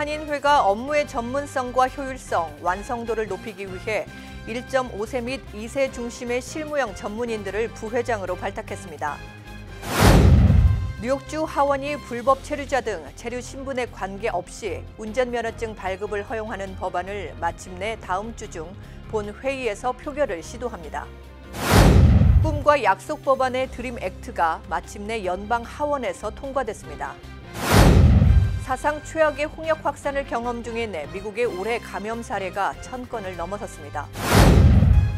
한인회가 업무의 전문성과 효율성, 완성도를 높이기 위해 1.5세 및 2세 중심의 실무형 전문인들을 부회장으로 발탁했습니다. 뉴욕주 하원이 불법 체류자 등 체류 신분에 관계없이 운전면허증 발급을 허용하는 법안을 마침내 다음 주 중 본회의에서 표결을 시도합니다. 꿈과 약속 법안의 드림 액트가 마침내 연방 하원에서 통과됐습니다. 사상 최악의 홍역 확산을 경험 중인 미국의 올해 감염 사례가 1000건을 넘어섰습니다.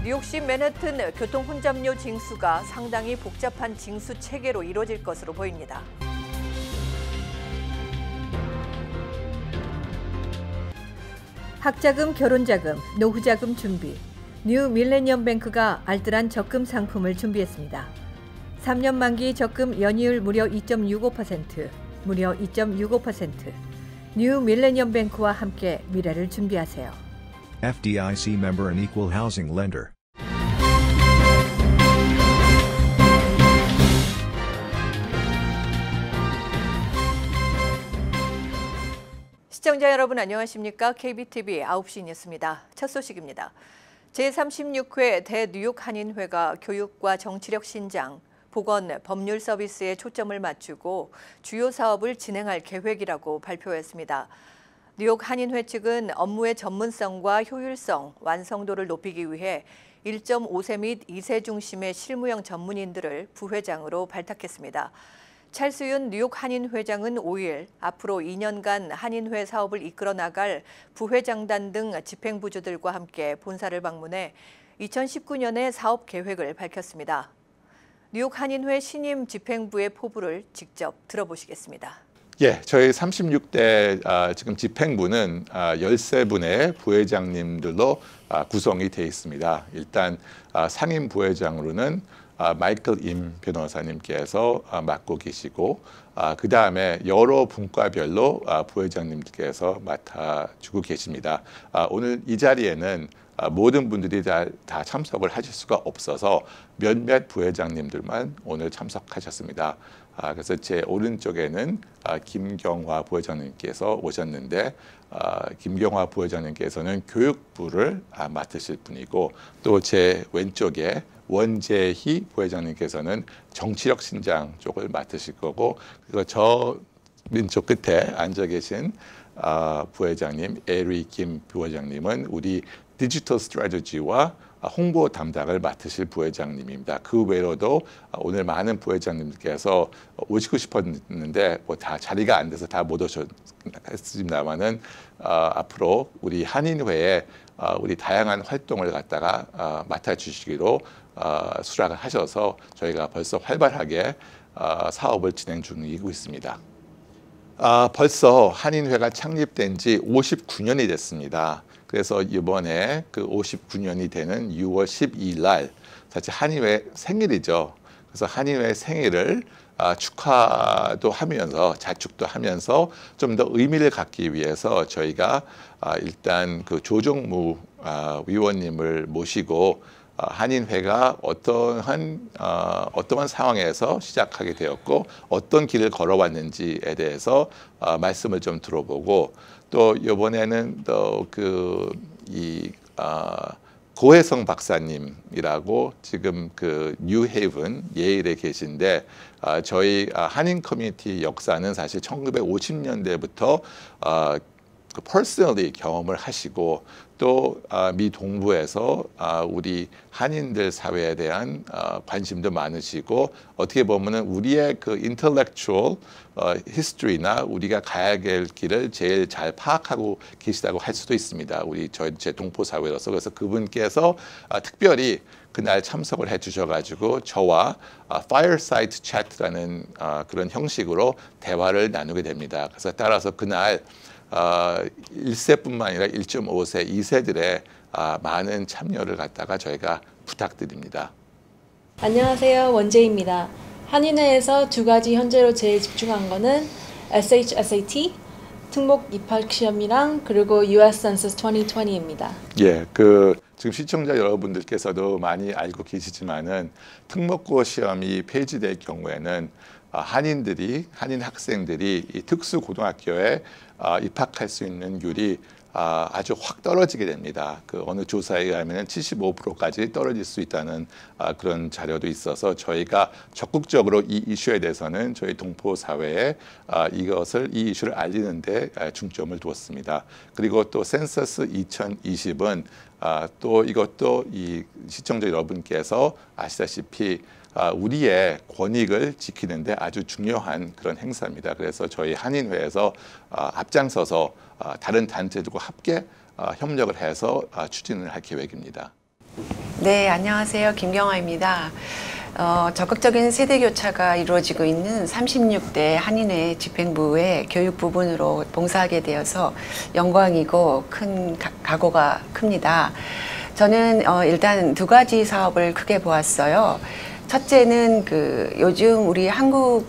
뉴욕시 맨해튼 교통 혼잡료 징수가 상당히 복잡한 징수 체계로 이루어질 것으로 보입니다. 학자금, 결혼자금, 노후자금 준비. 뉴 밀레니엄 뱅크가 알뜰한 적금 상품을 준비했습니다. 3년 만기 적금 연이율 무려 2.65%, 무려 2.65%. 뉴 밀레니엄 뱅크와 함께 미래를 준비하세요. FDIC member and equal housing lender. 시청자 여러분 안녕하십니까? KBTV 9시 뉴스입니다. 첫 소식입니다. 제36회 대뉴욕 한인회가 교육과 정치력 신장, 보건, 법률 서비스에 초점을 맞추고 주요 사업을 진행할 계획이라고 발표했습니다. 뉴욕 한인회 측은 업무의 전문성과 효율성, 완성도를 높이기 위해 1.5세 및 2세 중심의 실무형 전문인들을 부회장으로 발탁했습니다. 찰수윤 뉴욕 한인회장은 5일 앞으로 2년간 한인회 사업을 이끌어 나갈 부회장단 등 집행부주들과 함께 본사를 방문해 2019년의 사업 계획을 밝혔습니다. 뉴욕 한인회 신임 집행부의 포부를 직접 들어보시겠습니다. 예, 저희 36대 지금 집행부는 13분의 부회장님들로 구성이 되어 있습니다. 일단 상임 부회장으로는 마이클 임 변호사님께서 맡고 계시고 그 다음에 여러 분과별로 부회장님께서 맡아주고 계십니다. 오늘 이 자리에는 모든 분들이 다 참석을 하실 수가 없어서 몇몇 부회장님들만 오늘 참석하셨습니다. 그래서 제 오른쪽에는 김경화 부회장님께서 오셨는데 김경화 부회장님께서는 교육부를 맡으실 분이고 또 제 왼쪽에 원재희 부회장님께서는 정치력 신장 쪽을 맡으실 거고 그리고 저 왼쪽 끝에 앉아 계신 부회장님 에리 김 부회장님은 우리 디지털 스트래티지와 홍보 담당을 맡으실 부회장님입니다. 그 외로도 오늘 많은 부회장님께서 오시고 싶었는데 뭐 다 자리가 안 돼서 다 못 오셨습니다만은 앞으로 우리 한인회에 우리 다양한 활동을 갖다가 맡아주시기로 수락을 하셔서 저희가 벌써 활발하게 사업을 진행 중이고 있습니다. 벌써 한인회가 창립된 지 59년이 됐습니다. 그래서 이번에 그 59년이 되는 6월 12일 날 사실 한인회 생일이죠. 그래서 한인회 생일을 축하도 하면서 자축도 하면서 좀 더 의미를 갖기 위해서 저희가 일단 그 조정무 위원님을 모시고 한인회가 어떠한 상황에서 시작하게 되었고 어떤 길을 걸어왔는지에 대해서 말씀을 좀 들어보고 또 이번에는 또 고혜성 박사님이라고 지금 그 뉴헤이븐 예일에 계신데 저희 한인 커뮤니티 역사는 사실 1950년대부터 퍼스널리 경험을 하시고 또 미 동부에서 우리 한인들 사회에 대한 관심도 많으시고 어떻게 보면은 우리의 그 인텔렉추얼 히스토리나 우리가 가야 될 길을 제일 잘 파악하고 계시다고 할 수도 있습니다. 제 동포 사회로서 그래서 그분께서 특별히 그날 참석을 해주셔가지고 저와 fireside chat라는 그런 형식으로 대화를 나누게 됩니다. 그래서 따라서 그날 1세뿐만 아니라 1.5세, 2세들의 많은 참여를 갖다가 저희가 부탁드립니다. 안녕하세요. 원재입니다. 한인회에서 두 가지 현재로 제일 집중한 거는 SHSAT, 특목 입학 시험이랑 그리고 US Census 2020입니다. 예, 지금 시청자 여러분들께서도 많이 알고 계시지만은 특목고 시험이 폐지될 경우에는 한인 학생들이 이 특수 고등학교에 입학할 수 있는 율이 아주 확 떨어지게 됩니다. 그 어느 조사에 의하면 75%까지 떨어질 수 있다는 그런 자료도 있어서 저희가 적극적으로 이 이슈에 대해서는 저희 동포 사회에 이 이슈를 알리는 데 중점을 두었습니다. 그리고 또 센서스 2020은 또 이것도 이 시청자 여러분께서 아시다시피 우리의 권익을 지키는데 아주 중요한 그런 행사입니다. 그래서 저희 한인회에서 앞장서서 다른 단체들과 함께 협력을 해서 추진을 할 계획입니다. 네, 안녕하세요. 김경아입니다. 적극적인 세대 교차가 이루어지고 있는 36대 한인회 집행부의 교육 부분으로 봉사하게 되어서 영광이고 큰 각오가 큽니다. 저는 일단 두 가지 사업을 크게 보았어요. 첫째는 요즘 우리 한국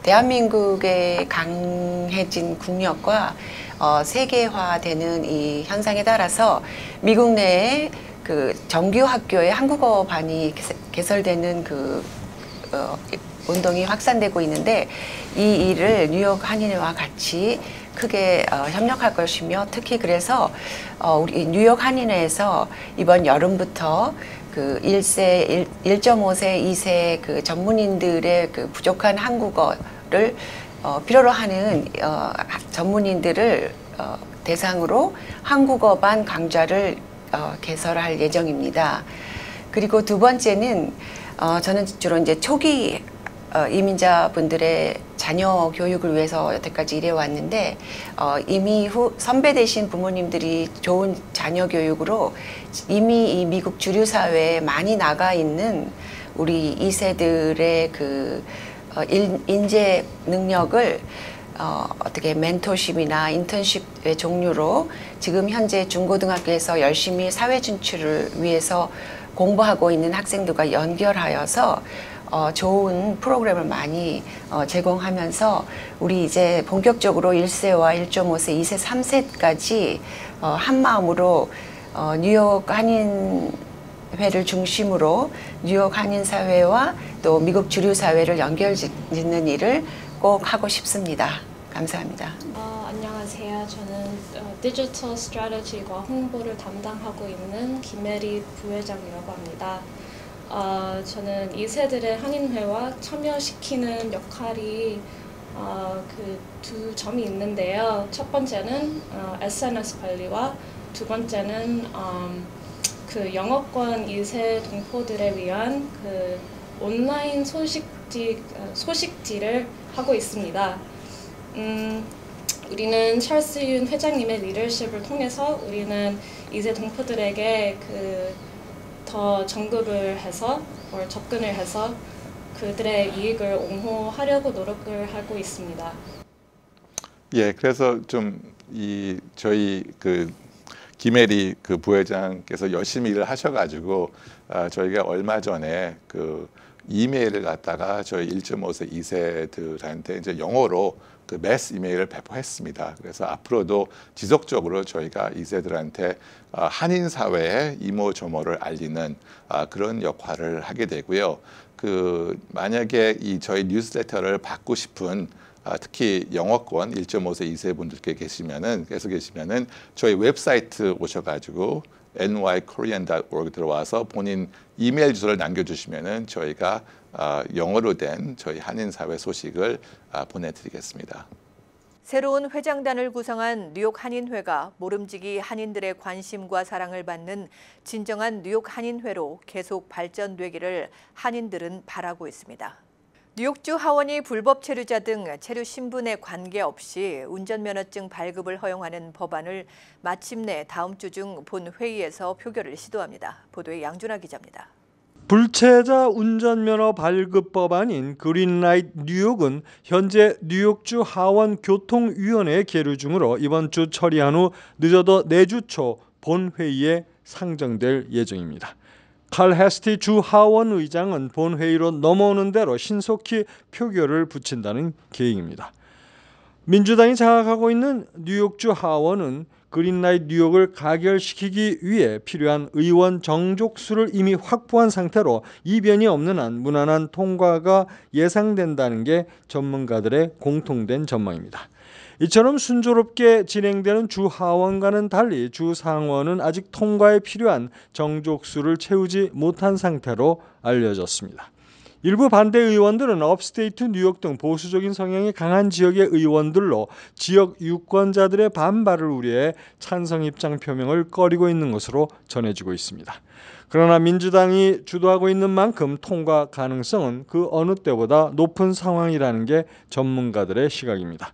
대한민국의 강해진 국력과 세계화되는 이 현상에 따라서 미국 내에 정규 학교에 한국어반이 개설되는 운동이 확산되고 있는데 이 일을 뉴욕 한인회와 같이 크게 협력할 것이며 특히 그래서 우리 뉴욕 한인회에서 이번 여름부터 1세, 1.5세, 2세 전문인들의 부족한 한국어를 필요로 하는 전문인들을 대상으로 한국어반 강좌를 개설할 예정입니다. 그리고 두 번째는 저는 주로 이제 초기 이민자분들의 자녀 교육을 위해서 여태까지 일해왔는데 이미 선배 되신 부모님들이 좋은 자녀 교육으로 이미 이 미국 주류 사회에 많이 나가 있는 우리 2세들의 인재 능력을 어떻게 멘토십이나 인턴십의 종류로 지금 현재 중고등학교에서 열심히 사회 진출을 위해서 공부하고 있는 학생들과 연결하여서 좋은 프로그램을 많이 제공하면서 우리 이제 본격적으로 1세와 1.5세, 2세, 3세까지 한 마음으로 뉴욕 한인회를 중심으로 뉴욕 한인 사회와 또 미국 주류 사회를 연결짓는 일을 꼭 하고 싶습니다. 감사합니다. 안녕하세요. 저는 디지털 스트래티지와 홍보를 담당하고 있는 김혜리 부회장이라고 합니다. 저는 2세들의 한인회와 참여시키는 역할이 두 점이 있는데요. 첫 번째는 SNS 관리와 두 번째는 영어권 2세 동포들에 위한 온라인 소식지를 하고 있습니다. 우리는 찰스 윤 회장님의 리더십을 통해서 우리는 2세 동포들에게 더 정급을 해서 접근을 해서 그들의 이익을 옹호하려고 노력을 하고 있습니다. 예, 그래서 좀 저희 김혜리 부회장께서 열심히 일을 하셔가지고 저희가 얼마 전에 이메일을 갖다가 저희 1.5세, 2세들한테 이제 영어로 매스 이메일을 배포했습니다. 그래서 앞으로도 지속적으로 저희가 2세들한테 한인 사회의 이모저모를 알리는 그런 역할을 하게 되고요. 만약에 저희 뉴스레터를 받고 싶은 특히 영어권 1.5세, 2세 분들께 계속 계시면은 저희 웹사이트 오셔가지고 nykorean.org 들어와서 본인 이메일 주소를 남겨주시면은 저희가 영어로 된 저희 한인 사회 소식을 보내드리겠습니다. 새로운 회장단을 구성한 뉴욕 한인회가 모름지기 한인들의 관심과 사랑을 받는 진정한 뉴욕 한인회로 계속 발전되기를 한인들은 바라고 있습니다. 뉴욕주 하원이 불법 체류자 등 체류 신분에 관계없이 운전면허증 발급을 허용하는 법안을 마침내 다음 주 중 본회의에서 표결을 시도합니다. 보도에 양준하 기자입니다. 불체자 운전면허 발급 법안인 그린라이트 뉴욕은 현재 뉴욕주 하원 교통위원회에 계류 중으로 이번 주 처리한 후 늦어도 내주 초 본회의에 상정될 예정입니다. 칼 해스티 주 하원 의장은 본회의로 넘어오는 대로 신속히 표결을 붙인다는 계획입니다. 민주당이 장악하고 있는 뉴욕주 하원은 그린라이트 뉴욕을 가결시키기 위해 필요한 의원 정족수를 이미 확보한 상태로 이변이 없는 한 무난한 통과가 예상된다는 게 전문가들의 공통된 전망입니다. 이처럼 순조롭게 진행되는 주 하원과는 달리 주 상원은 아직 통과에 필요한 정족수를 채우지 못한 상태로 알려졌습니다. 일부 반대 의원들은 업스테이트 뉴욕 등 보수적인 성향이 강한 지역의 의원들로 지역 유권자들의 반발을 우려해 찬성 입장 표명을 꺼리고 있는 것으로 전해지고 있습니다. 그러나 민주당이 주도하고 있는 만큼 통과 가능성은 그 어느 때보다 높은 상황이라는 게 전문가들의 시각입니다.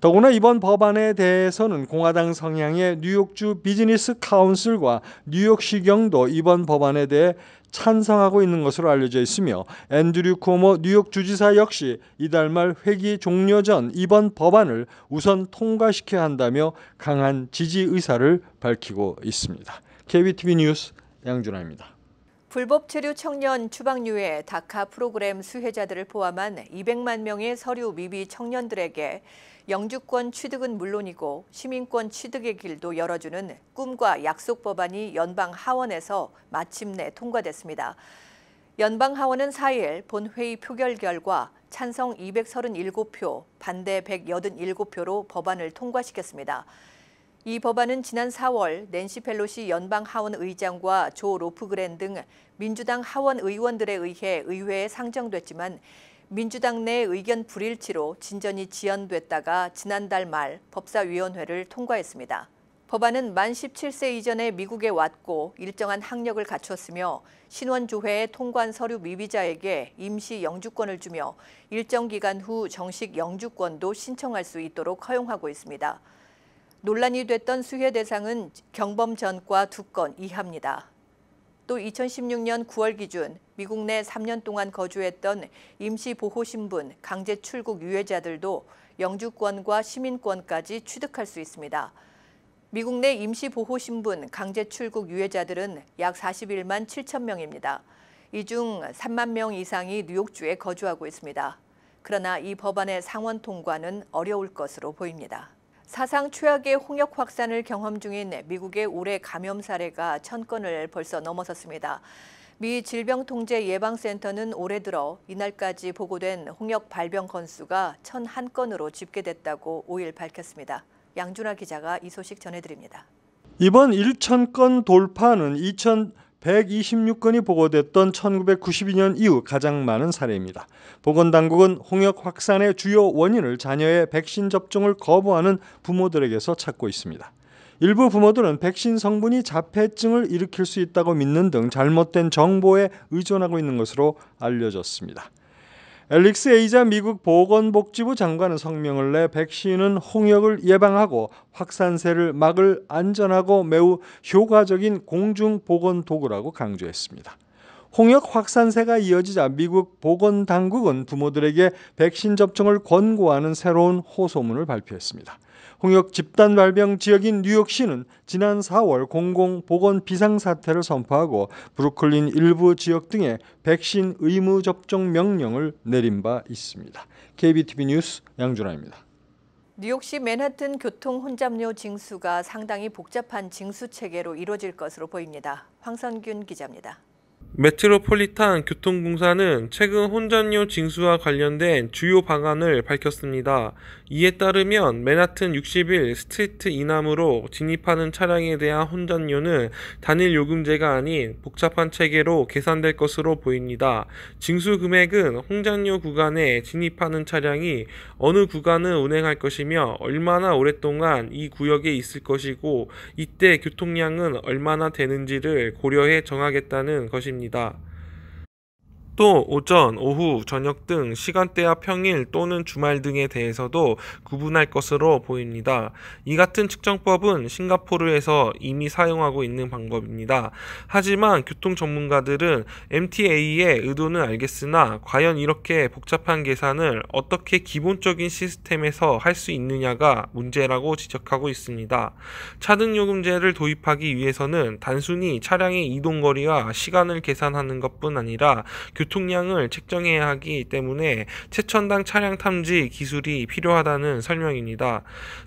더구나 이번 법안에 대해서는 공화당 성향의 뉴욕주 비즈니스 카운슬과 뉴욕시경도 이번 법안에 대해 찬성하고 있는 것으로 알려져 있으며 앤드류 쿠오모 뉴욕 주지사 역시 이달 말 회기 종료 전 이번 법안을 우선 통과시켜야 한다며 강한 지지 의사를 밝히고 있습니다. KBTV 뉴스 양준하입니다. 불법 체류 청년 추방유예 다카 프로그램 수혜자들을 포함한 200만 명의 서류 미비 청년들에게 영주권 취득은 물론이고 시민권 취득의 길도 열어주는 꿈과 약속 법안이 연방 하원에서 마침내 통과됐습니다. 연방 하원은 4일 본회의 표결 결과 찬성 237표, 반대 187표로 법안을 통과시켰습니다. 이 법안은 지난 4월 낸시 펠로시 연방 하원 의장과 조 로프그랜 등 민주당 하원 의원들에 의해 의회에 상정됐지만 민주당 내 의견 불일치로 진전이 지연됐다가 지난달 말 법사위원회를 통과했습니다. 법안은 만 17세 이전에 미국에 왔고 일정한 학력을 갖췄으며 신원조회에 통과한 서류 미비자에게 임시 영주권을 주며 일정 기간 후 정식 영주권도 신청할 수 있도록 허용하고 있습니다. 논란이 됐던 수혜 대상은 경범 전과 2건 이하입니다. 또 2016년 9월 기준 미국 내 3년 동안 거주했던 임시보호신분, 강제 출국 유예자들도 영주권과 시민권까지 취득할 수 있습니다. 미국 내 임시보호신분, 강제 출국 유예자들은 약 41만 7천 명입니다. 이 중 3만 명 이상이 뉴욕주에 거주하고 있습니다. 그러나 이 법안의 상원 통과는 어려울 것으로 보입니다. 사상 최악의 홍역 확산을 경험 중인 미국의 올해 감염 사례가 1000건을 벌써 넘어섰습니다. 미 질병통제예방센터는 올해 들어 이날까지 보고된 홍역 발병 건수가 1001건으로 집계됐다고 5일 밝혔습니다. 양준하 기자가 이 소식 전해드립니다. 이번 1000건 돌파는 2126건이 보고됐던 1992년 이후 가장 많은 사례입니다. 보건당국은 홍역 확산의 주요 원인을 자녀의 백신 접종을 거부하는 부모들에게서 찾고 있습니다. 일부 부모들은 백신 성분이 자폐증을 일으킬 수 있다고 믿는 등 잘못된 정보에 의존하고 있는 것으로 알려졌습니다. 앨릭스 에이자 미국 보건복지부 장관은 성명을 내 백신은 홍역을 예방하고 확산세를 막을 안전하고 매우 효과적인 공중보건 도구라고 강조했습니다. 홍역 확산세가 이어지자 미국 보건당국은 부모들에게 백신 접종을 권고하는 새로운 호소문을 발표했습니다. 홍역 집단 발병 지역인 뉴욕시는 지난 4월 공공보건 비상사태를 선포하고 브루클린 일부 지역 등에 백신 의무 접종 명령을 내린 바 있습니다. KBTV 뉴스 양준하입니다. 뉴욕시 맨하튼 교통 혼잡료 징수가 상당히 복잡한 징수 체계로 이루어질 것으로 보입니다. 황선균 기자입니다. 메트로폴리탄 교통공사는 최근 혼잡료 징수와 관련된 주요 방안을 밝혔습니다. 이에 따르면 맨하튼 61 스트리트 이남으로 진입하는 차량에 대한 혼잡료는 단일 요금제가 아닌 복잡한 체계로 계산될 것으로 보입니다. 징수 금액은 혼잡료 구간에 진입하는 차량이 어느 구간을 운행할 것이며 얼마나 오랫동안 이 구역에 있을 것이고 이때 교통량은 얼마나 되는지를 고려해 정하겠다는 것입니다. 또 오전, 오후, 저녁 등 시간대와 평일 또는 주말 등에 대해서도 구분할 것으로 보입니다. 이 같은 측정법은 싱가포르에서 이미 사용하고 있는 방법입니다. 하지만 교통 전문가들은 MTA의 의도는 알겠으나 과연 이렇게 복잡한 계산을 어떻게 기본적인 시스템에서 할 수 있느냐가 문제라고 지적하고 있습니다. 차등요금제를 도입하기 위해서는 단순히 차량의 이동거리와 시간을 계산하는 것뿐 아니라 유통량을 책정해야 하기 때문에 최첨단 차량 탐지 기술이 필요하다는 설명입니다.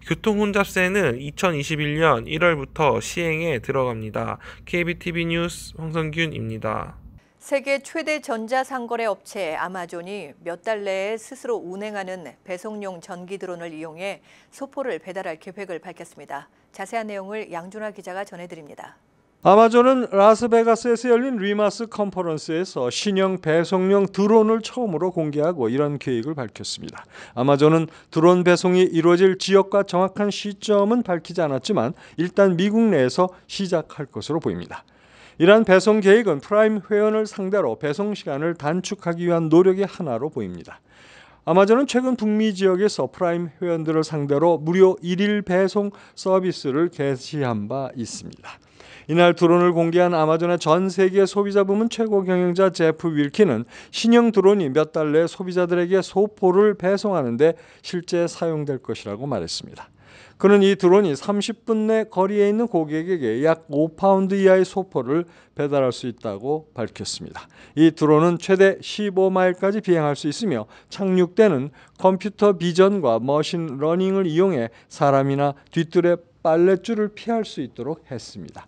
교통혼잡세는 2021년 1월부터 시행에 들어갑니다. KBTV 뉴스 황성균입니다. 세계 최대 전자상거래 업체 아마존이 몇 달 내에 스스로 운행하는 배송용 전기 드론을 이용해 소포를 배달할 계획을 밝혔습니다. 자세한 내용을 양준하 기자가 전해드립니다. 아마존은 라스베가스에서 열린 리마스 컨퍼런스에서 신형 배송용 드론을 처음으로 공개하고 이런 계획을 밝혔습니다. 아마존은 드론 배송이 이루어질 지역과 정확한 시점은 밝히지 않았지만 일단 미국 내에서 시작할 것으로 보입니다. 이러한 배송 계획은 프라임 회원을 상대로 배송 시간을 단축하기 위한 노력의 하나로 보입니다. 아마존은 최근 북미 지역에서 프라임 회원들을 상대로 무료 1일 배송 서비스를 개시한 바 있습니다. 이날 드론을 공개한 아마존의 전 세계 소비자 부문 최고 경영자 제프 윌키는 신형 드론이 몇 달 내 소비자들에게 소포를 배송하는 데 실제 사용될 것이라고 말했습니다. 그는 이 드론이 30분 내 거리에 있는 고객에게 약 5파운드 이하의 소포를 배달할 수 있다고 밝혔습니다. 이 드론은 최대 15마일까지 비행할 수 있으며 착륙대는 컴퓨터 비전과 머신 러닝을 이용해 사람이나 뒤뜰의 빨랫줄을 피할 수 있도록 했습니다.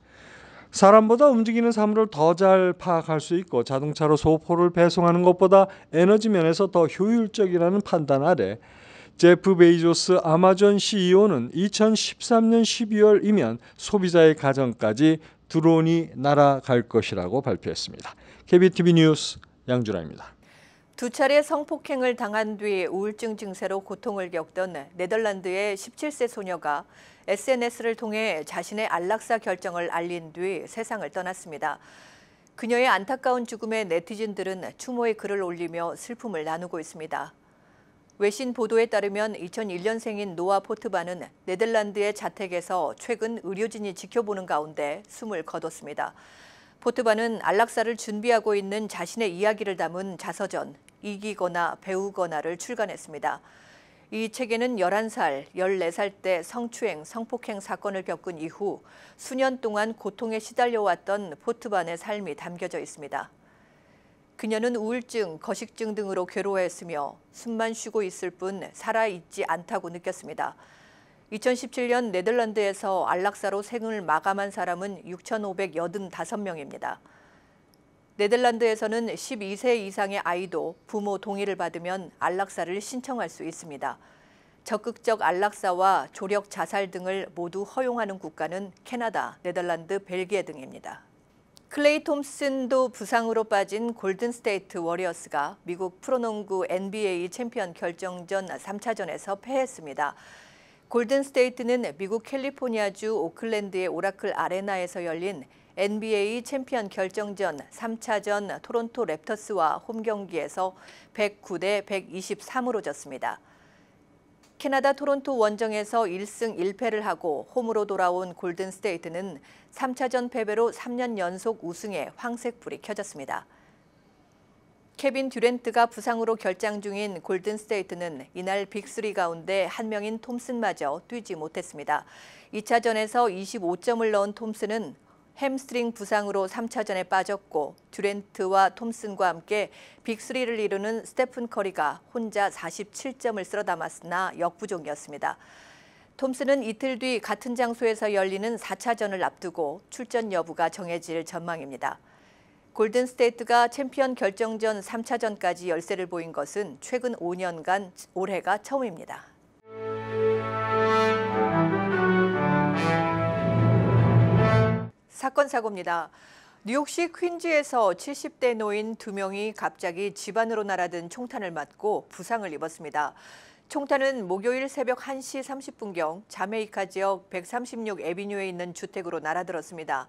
사람보다 움직이는 사물을 더 잘 파악할 수 있고 자동차로 소포를 배송하는 것보다 에너지 면에서 더 효율적이라는 판단 아래 제프 베이조스 아마존 CEO는 2013년 12월이면 소비자의 가정까지 드론이 날아갈 것이라고 발표했습니다. KBTV 뉴스 양준하입니다. 두 차례 성폭행을 당한 뒤 우울증 증세로 고통을 겪던 네덜란드의 17세 소녀가 SNS를 통해 자신의 안락사 결정을 알린 뒤 세상을 떠났습니다. 그녀의 안타까운 죽음에 네티즌들은 추모의 글을 올리며 슬픔을 나누고 있습니다. 외신 보도에 따르면 2001년생인 노아 포트반은 네덜란드의 자택에서 최근 의료진이 지켜보는 가운데 숨을 거뒀습니다. 포트반은 안락사를 준비하고 있는 자신의 이야기를 담은 자서전 이기거나 배우거나를 출간했습니다. 이 책에는 11살, 14살 때 성추행, 성폭행 사건을 겪은 이후 수년 동안 고통에 시달려왔던 포트반의 삶이 담겨져 있습니다. 그녀는 우울증, 거식증 등으로 괴로워했으며 숨만 쉬고 있을 뿐 살아있지 않다고 느꼈습니다. 2017년 네덜란드에서 안락사로 생을 마감한 사람은 6,585명입니다. 네덜란드에서는 12세 이상의 아이도 부모 동의를 받으면 안락사를 신청할 수 있습니다. 적극적 안락사와 조력 자살 등을 모두 허용하는 국가는 캐나다, 네덜란드, 벨기에 등입니다. 클레이 톰슨도 부상으로 빠진 골든스테이트 워리어스가 미국 프로농구 NBA 챔피언 결정전 3차전에서 패했습니다. 골든스테이트는 미국 캘리포니아주 오클랜드의 오라클 아레나에서 열린 NBA 챔피언 결정전 3차전 토론토 랩터스와 홈 경기에서 109대 123으로 졌습니다. 캐나다 토론토 원정에서 1승 1패를 하고 홈으로 돌아온 골든스테이트는 3차전 패배로 3년 연속 우승에 황색불이 켜졌습니다. 케빈 듀란트가 부상으로 결장 중인 골든스테이트는 이날 빅3 가운데 한 명인 톰슨마저 뛰지 못했습니다. 2차전에서 25점을 넣은 톰슨은 햄스트링 부상으로 3차전에 빠졌고 듀란트와 톰슨과 함께 빅3를 이루는 스테픈 커리가 혼자 47점을 쓸어 담았으나 역부족이었습니다. 톰슨은 이틀 뒤 같은 장소에서 열리는 4차전을 앞두고 출전 여부가 정해질 전망입니다. 골든스테이트가 챔피언 결정전 3차전까지 열세를 보인 것은 최근 5년간 올해가 처음입니다. 사건 사고입니다. 뉴욕시 퀸즈에서 70대 노인 2명이 갑자기 집 안으로 날아든 총탄을 맞고 부상을 입었습니다. 총탄은 목요일 새벽 1시 30분경 자메이카 지역 136 애비뉴에 있는 주택으로 날아들었습니다.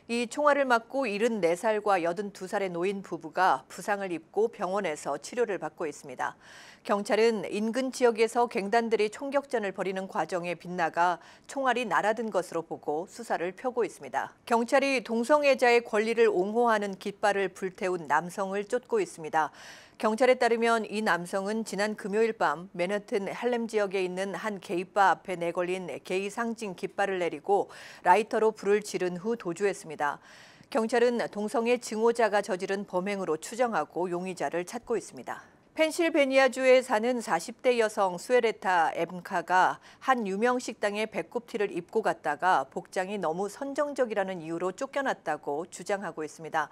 이 총알을 맞고 74살과 82살의 노인 부부가 부상을 입고 병원에서 치료를 받고 있습니다. 경찰은 인근 지역에서 갱단들이 총격전을 벌이는 과정에 빗나가 총알이 날아든 것으로 보고 수사를 펴고 있습니다. 경찰이 동성애자의 권리를 옹호하는 깃발을 불태운 남성을 쫓고 있습니다. 경찰에 따르면 이 남성은 지난 금요일 밤 맨해튼 할렘 지역에 있는 한 게이바 앞에 내걸린 게이 상징 깃발을 내리고 라이터로 불을 지른 후 도주했습니다. 경찰은 동성애 증오자가 저지른 범행으로 추정하고 용의자를 찾고 있습니다. 펜실베니아주에 사는 40대 여성 수에레타 엠카가 한 유명 식당에 배꼽티를 입고 갔다가 복장이 너무 선정적이라는 이유로 쫓겨났다고 주장하고 있습니다.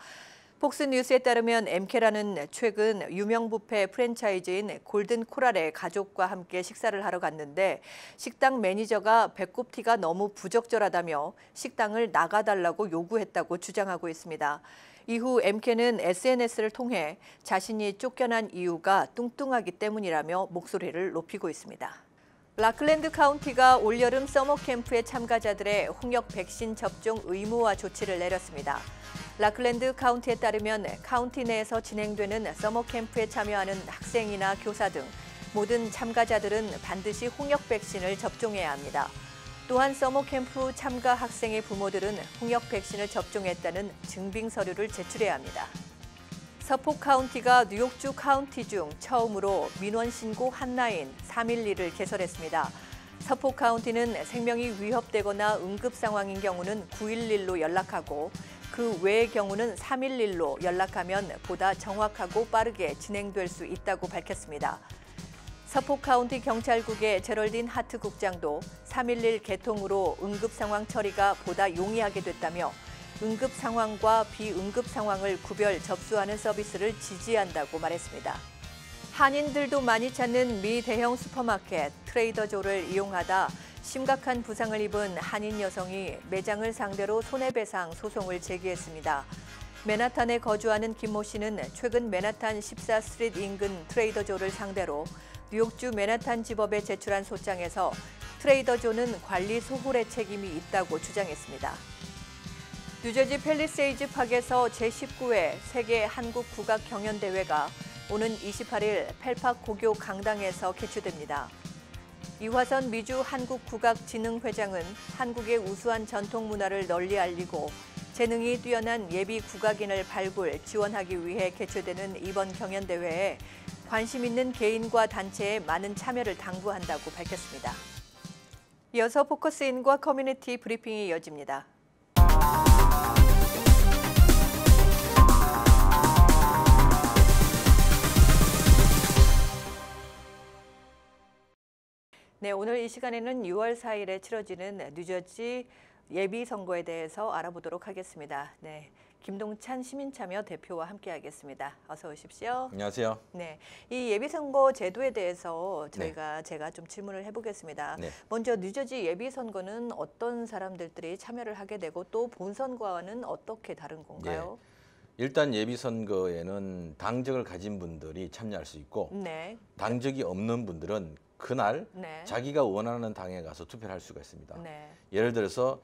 폭스뉴스에 따르면 엠케라는 최근 유명 뷔페 프랜차이즈인 골든 코랄의 가족과 함께 식사를 하러 갔는데 식당 매니저가 배꼽티가 너무 부적절하다며 식당을 나가달라고 요구했다고 주장하고 있습니다. 이후 엠케는 SNS를 통해 자신이 쫓겨난 이유가 뚱뚱하기 때문이라며 목소리를 높이고 있습니다. 라클랜드 카운티가 올여름 서머 캠프에 참가자들의 홍역 백신 접종 의무화 조치를 내렸습니다. 라클랜드 카운티에 따르면 카운티 내에서 진행되는 서머 캠프에 참여하는 학생이나 교사 등 모든 참가자들은 반드시 홍역 백신을 접종해야 합니다. 또한 서머 캠프 참가 학생의 부모들은 홍역 백신을 접종했다는 증빙 서류를 제출해야 합니다. 서폭 카운티가 뉴욕주 카운티 중 처음으로 민원 신고 한라인 311을 개설했습니다. 서폭 카운티는 생명이 위협되거나 응급 상황인 경우는 911로 연락하고 그 외의 경우는 311로 연락하면 보다 정확하고 빠르게 진행될 수 있다고 밝혔습니다. 서폭 카운티 경찰국의 제럴딘 하트 국장도 311 개통으로 응급 상황 처리가 보다 용이하게 됐다며 응급 상황과 비응급 상황을 구별 접수하는 서비스를 지지한다고 말했습니다. 한인들도 많이 찾는 미 대형 슈퍼마켓 트레이더조를 이용하다 심각한 부상을 입은 한인 여성이 매장을 상대로 손해배상 소송을 제기했습니다. 맨하탄에 거주하는 김모 씨는 최근 맨하탄 14스트리트 인근 트레이더조를 상대로 뉴욕주 맨하탄 지법에 제출한 소장에서 트레이더조는 관리 소홀의 책임이 있다고 주장했습니다. 뉴저지 팰리세이즈 팍에서 제19회 세계 한국 국악 경연대회가 오는 28일 펠팍 고교 강당에서 개최됩니다. 이화선 미주 한국국악진흥회장은 한국의 우수한 전통 문화를 널리 알리고 재능이 뛰어난 예비 국악인을 발굴, 지원하기 위해 개최되는 이번 경연대회에 관심 있는 개인과 단체에 많은 참여를 당부한다고 밝혔습니다. 이어서 포커스인과 커뮤니티 브리핑이 이어집니다. 네, 오늘 이 시간에는 6월 4일에 치러지는 뉴저지 예비선거에 대해서 알아보도록 하겠습니다. 네, 김동찬 시민참여 대표와 함께하겠습니다. 어서 오십시오. 안녕하세요. 네, 이 예비선거 제도에 대해서 제가 좀 질문을 해보겠습니다. 네. 먼저 뉴저지 예비선거는 어떤 사람들이 참여를 하게 되고 또 본선과는 어떻게 다른 건가요? 일단 예비선거에는 당적을 가진 분들이 참여할 수 있고 네. 당적이 없는 분들은 그날 네. 자기가 원하는 당에 가서 투표를 할 수가 있습니다. 네. 예를 들어서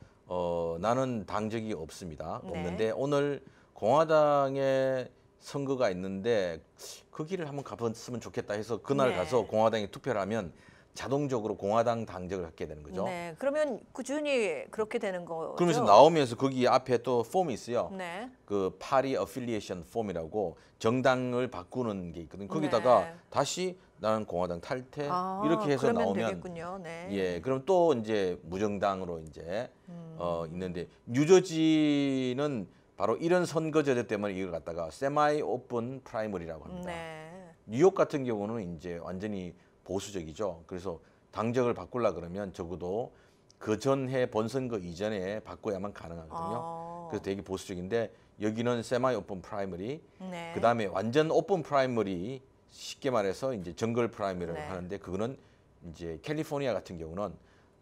나는 당적이 없습니다. 네. 없는데 오늘 공화당에 선거가 있는데 그 길을 한번 가봤으면 좋겠다 해서 그날 네. 가서 공화당에 투표를 하면 자동적으로 공화당 당적을 갖게 되는 거죠. 네, 그러면 꾸준히 그렇게 되는 거죠? 그러면서 나오면서 거기 앞에 또 폼이 있어요. 네. 그 파리 어필리에이션 폼이라고 정당을 바꾸는 게 있거든요. 거기다가 네. 다시 나는 공화당 탈퇴 이렇게 해서 그러면 나오면 되겠군요. 네. 예, 그럼 또 이제 무정당으로 이제 있는데 뉴저지는 바로 이런 선거제도 때문에 이걸 갖다가 세마이 오픈 프라이머리라고 합니다. 네. 뉴욕 같은 경우는 이제 완전히 보수적이죠. 그래서 당적을 바꾸려 그러면 적어도 그 전해 본선거 이전에 바꿔야만 가능하거든요. 그래서 되게 보수적인데 여기는 세마이 오픈 프라이머리, 네. 그다음에 완전 오픈 프라이머리, 쉽게 말해서 이제 정글 프라이머리라고 네. 하는데 그거는 이제 캘리포니아 같은 경우는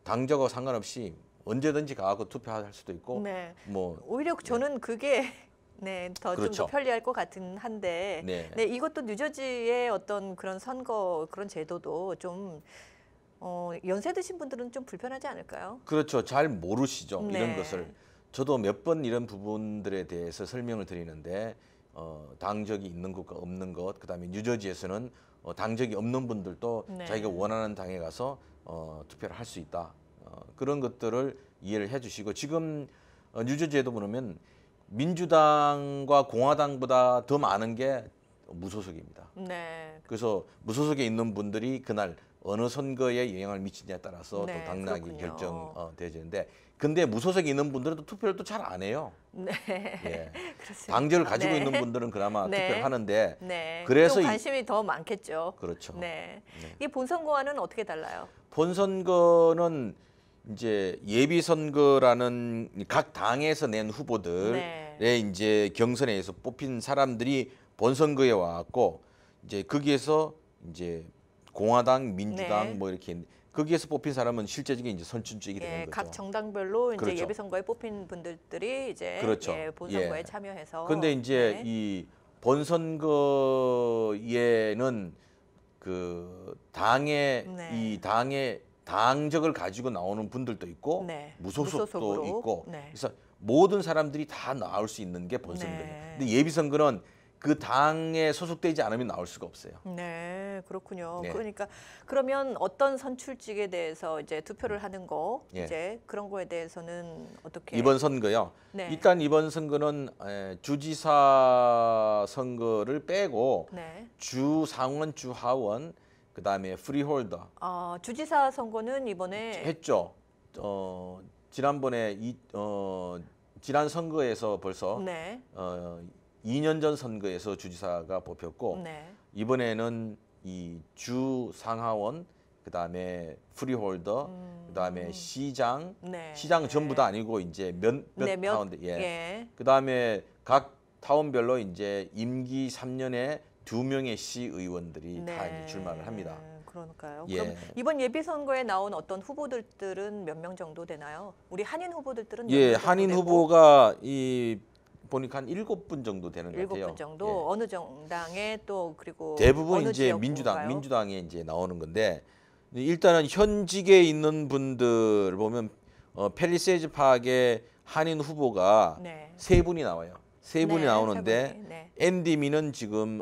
당적과 상관없이 언제든지 가고 투표할 수도 있고 네. 뭐 오히려 저는 그게 네, 더 좀 더 그렇죠. 편리할 것 같은 한데 네. 이것도 뉴저지의 어떤 그런 선거 그런 제도도 좀 연세 드신 분들은 좀 불편하지 않을까요? 그렇죠. 잘 모르시죠. 네. 이런 것을. 저도 몇 번 이런 부분들에 대해서 설명을 드리는데 당적이 있는 것과 없는 것, 그다음에 뉴저지에서는 당적이 없는 분들도 네. 자기가 원하는 당에 가서 투표를 할 수 있다. 그런 것들을 이해를 해주시고 지금 뉴저지에도 보면 민주당과 공화당보다 더 많은 게 무소속입니다. 네. 그래서 무소속에 있는 분들이 그날 어느 선거에 영향을 미치냐에 따라서 네, 또 당락이 그렇군요. 결정되어지는데 근데 무소속에 있는 분들은 또 투표를 또 잘 안 해요. 네. 예. 그렇습니다. 당적을 가지고 네. 있는 분들은 그나마 네. 투표를 하는데 네. 그래서 좀 이- 관심이 더 많겠죠. 그렇죠. 네. 네. 이 본선거와는 어떻게 달라요? 본선거는 이제 예비 선거라는 각 당에서 낸 후보들의 네. 이제 경선에서 뽑힌 사람들이 본선거에 와갖고 이제 거기에서 이제 공화당, 민주당 네. 뭐 이렇게 거기에서 뽑힌 사람은 실제적인 이제 선출직이 되는 예, 거죠. 각 정당별로 이제 그렇죠. 예비 선거에 뽑힌 분들이 이제 그렇죠. 예, 본선거에 예. 참여해서. 근데 이제 네. 이 본선거에는 그 당의 네. 이 당의 당적을 가지고 나오는 분들도 있고 네. 무소속도 무소속으로. 있고 네. 그래서 모든 사람들이 다 나올 수 있는 게 본선거예요. 네. 근데 예비 선거는 그 당에 소속되지 않으면 나올 수가 없어요. 네, 그렇군요. 네. 그러니까 그러면 어떤 선출직에 대해서 이제 투표를 하는 거, 예. 이제 그런 거에 대해서는 어떻게? 이번 선거요. 네. 일단 이번 선거는 주지사 선거를 빼고 네. 주 상원, 주 하원, 그다음에 프리홀더 주지사 선거는 이번에 했죠. 지난번에 지난 선거에서 벌써 네, 2년 전 선거에서 주지사가 뽑혔고 네, 이번에는 이 주 상하원 그다음에 프리홀더 그다음에 시장 네. 시장 전부 다 아니고 이제 몇 네, 타운데 예. 그다음에 각 타운별로 이제 임기 3년에 2명의 시의원들이 다 이제 출마를 합니다. 그러니까요. 예. 그럼 이번 예비 선거에 나온 어떤 후보들은 몇 명 정도 되나요? 우리 한인 후보들은 몇 예, 명 정도 한인 되고? 후보가 이 보니까 한 7분 정도 되는 것 같아요. 7분 정도. 예. 어느 정당에 또 그리고 대부분 어느 이제 지역 민주당, 후보인가요? 민주당에 이제 나오는 건데 일단은 현직에 있는 분들 보면 팰리세이즈 파크의 한인 후보가 네. 세 분이 나와요. 세 분이 네, 나오는데 세 분이, 네. 앤디 미는 지금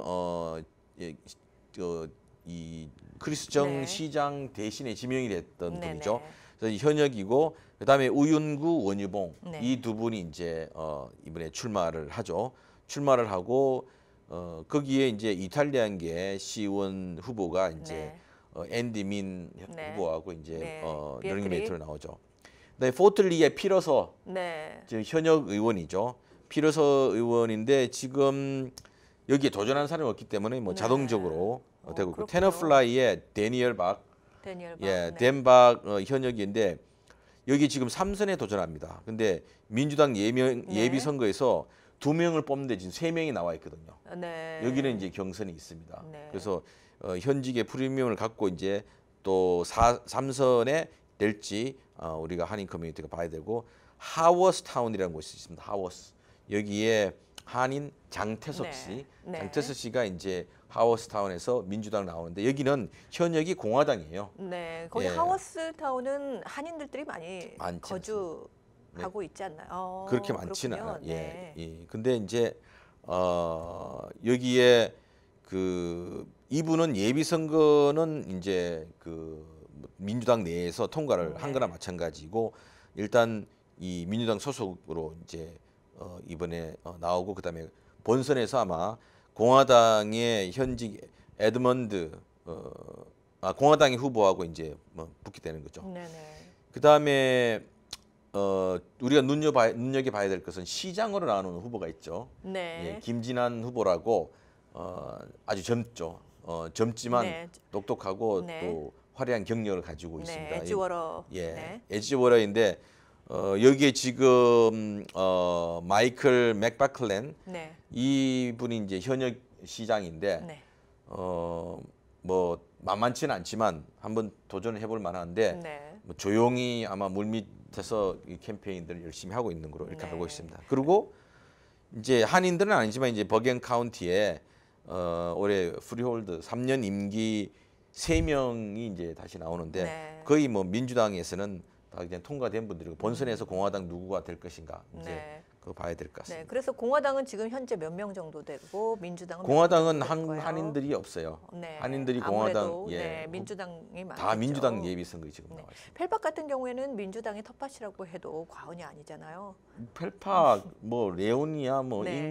이 크리스정 네. 시장 대신에 지명이 됐던 네네. 분이죠. 그래서 현역이고 그다음에 우윤구, 원유봉 네. 이 두 분이 이제 이번에 출마를 하죠. 출마를 하고 거기에 이제 이탈리안계 시의원 후보가 이제 네. 앤디 민 네. 후보하고 이제 네. 러닝메이트로 나오죠. 그다음에 포틀리의 피러서 네. 지금 현역 의원이죠. 피러서 의원인데 지금 여기에 도전하는 사람이 없기 때문에 뭐 네. 자동적으로 되고 있고 그렇군요. 테너플라이의 데니엘 박, 데니엘 박. 예, 네. 덴박 현역인데 여기 지금 3선에 도전합니다. 근데 민주당 네. 예비 선거에서 2명을 뽑는데 지금 3명이 나와 있거든요. 네. 여기는 이제 경선이 있습니다. 네. 그래서 현직의 프리미엄을 갖고 이제 또 3선에 될지 우리가 한인 커뮤니티가 봐야 되고 하워스 타운이라는 곳이 있습니다. 하워스 여기에 한인 장태석 네. 씨, 네. 장태석 씨가 이제 하워스 타운에서 민주당 나오는데 여기는 현역이 공화당이에요. 네, 거기 예. 하워스 타운은 한인들이 많이 많지 거주하고 있지 않나요? 그렇게 많지는 그렇군요. 않아요. 예. 네. 예. 근데 이제 여기에 그 이분은 예비 선거는 이제 그 민주당 내에서 통과를 한 거나 마찬가지고 일단 이 민주당 소속으로 이제 이번에 나오고 그다음에 본선에서 아마 공화당의 현직 에드먼드 공화당의 후보하고 이제 뭐 붙게 되는 거죠. 네네. 그다음에 우리가 눈여겨봐야 될 것은 시장으로 나오는 후보가 있죠. 네. 예, 김진환 후보라고 아주 젊죠. 젊지만 네. 똑똑하고 네. 또 화려한 경력을 가지고 네, 있습니다. 엣지워러. 예, 네. 엣지워러인데 여기에 지금 마이클 맥바클렌 네. 이분이 이제 현역 시장인데 네. 뭐 만만치는 않지만 한번 도전해 볼 만한데 네. 뭐 조용히 아마 물밑에서 이 캠페인들을 열심히 하고 있는 걸로 이렇게 네. 알고 있습니다. 그리고 이제 한인들은 아니지만 이제 버겐 카운티에 올해 프리홀드 3년 임기 3명이 이제 다시 나오는데 네. 거의 뭐 민주당에서는 다 그냥 통과된 분들이고 본선에서 공화당 누구가 될 것인가 이제 네. 그거 봐야 될 것 같습니다. 네. 그래서 공화당은 지금 현재 몇 명 정도 되고 민주당은 공화당은 몇 명 정도 될까요? 한인들이 없어요. 네. 한인들이 아무래도, 공화당 네, 민주당이 많죠. 다 민주당 예비 선거에 지금 네. 나와 있습니다. 펠박 같은 경우에는 민주당의 텃밭이라고 해도 과언이 아니잖아요. 펠팍, 뭐 레오니아, 뭐 네.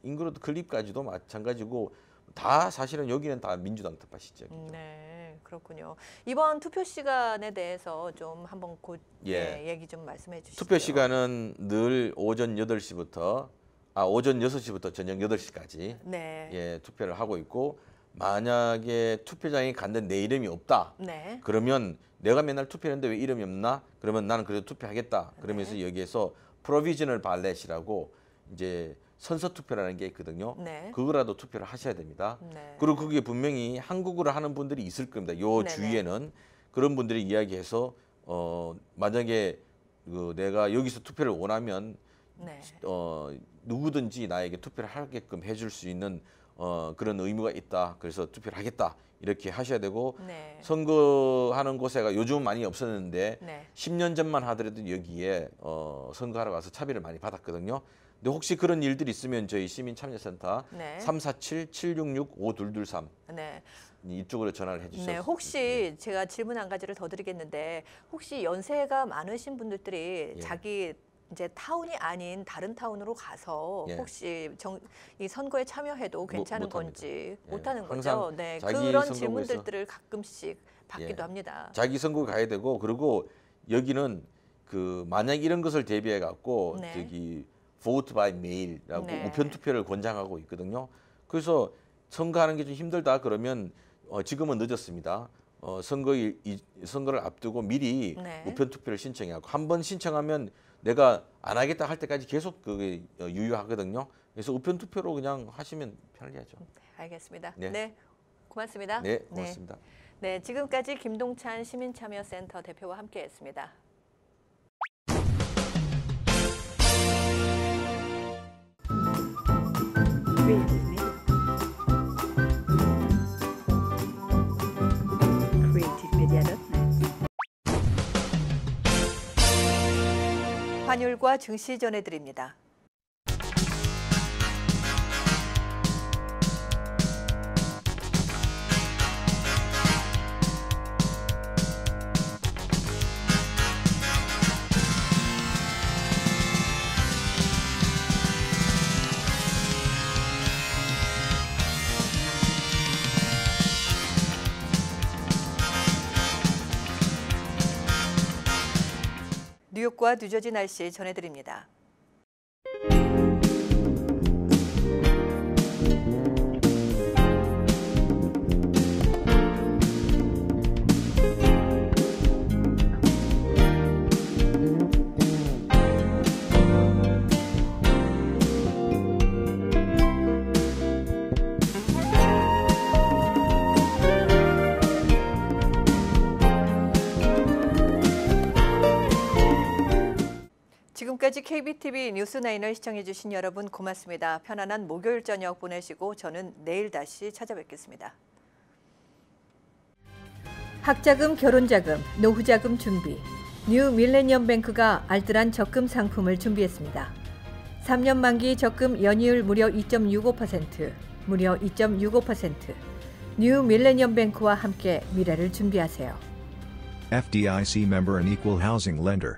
잉그루드 클립까지도 마찬가지고 다 사실은 여기는 다 민주당 텃밭이죠. 네, 그렇군요. 이번 투표 시간에 대해서 좀 한번 얘기 좀 말씀해 주시죠. 투표 시간은 늘 오전 8시부터 오전 6시부터 저녁 8시까지 네. 예, 투표를 하고 있고 만약에 투표장에 갔는데 내 이름이 없다. 네. 그러면 내가 맨날 투표했는데 왜 이름이 없나? 그러면 나는 그래도 투표하겠다. 그러면서 여기에서 프로비저널 발렛이라고 이제 선서 투표라는 게 있거든요. 네. 그거라도 투표를 하셔야 됩니다. 네. 그리고 그게 분명히 한국어로 하는 분들이 있을 겁니다. 요 네네. 주위에는 그런 분들이 이야기해서 만약에 내가 여기서 투표를 원하면 네. 누구든지 나에게 투표를 하게끔 해줄 수 있는 그런 의무가 있다. 그래서 투표를 하겠다. 이렇게 하셔야 되고 네. 선거하는 곳에가 요즘은 많이 없었는데 네. 10년 전만 하더라도 여기에 선거하러 가서 차별을 많이 받았거든요. 근데 혹시 그런 일들이 있으면 저희 시민참여센터 네. 347-766-5223 네. 이쪽으로 전화를 해주셔서 네, 혹시 제가 질문 한 가지를 더 드리겠는데 혹시 연세가 많으신 분들이 예. 자기 이제 타운이 아닌 다른 타운으로 가서 예. 혹시 이 선거에 참여해도 괜찮은 못합니다. 건지 예. 못하는 항상 거죠. 네, 자기 그런 선거구에서- 질문들을 가끔씩 받기도 예. 합니다. 자기 선거 가야 되고 그리고 여기는 만약 이런 것을 대비해 갖고 네. 저기 vote by mail이라고 네. 우편 투표를 권장하고 있거든요. 그래서 선거하는 게 좀 힘들다 그러면 지금은 늦었습니다. 선거를 앞두고 미리 네. 우편 투표를 신청해갖고 한 번 신청하면 내가 안 하겠다 할 때까지 계속 그게 유효하거든요. 그래서 우편 투표로 그냥 하시면 편리하죠. 알겠습니다. 네. 네, 고맙습니다. 네, 고맙습니다. 네, 지금까지 김동찬 시민참여센터 대표와 함께했습니다. 환율과 증시 전해드립니다. 뉴욕과 뉴저지 날씨 전해드립니다. 지금까지 KBTV 뉴스9을 시청해주신 여러분 고맙습니다. 편안한 목요일 저녁 보내시고 저는 내일 다시 찾아뵙겠습니다. 학자금, 결혼자금, 노후자금 준비. 뉴 밀레니엄 뱅크가 알뜰한 적금 상품을 준비했습니다. 3년 만기 적금 연이율 무려 2.65%, 무려 2.65%. 뉴 밀레니엄 뱅크와 함께 미래를 준비하세요. FDIC member and equal housing lender.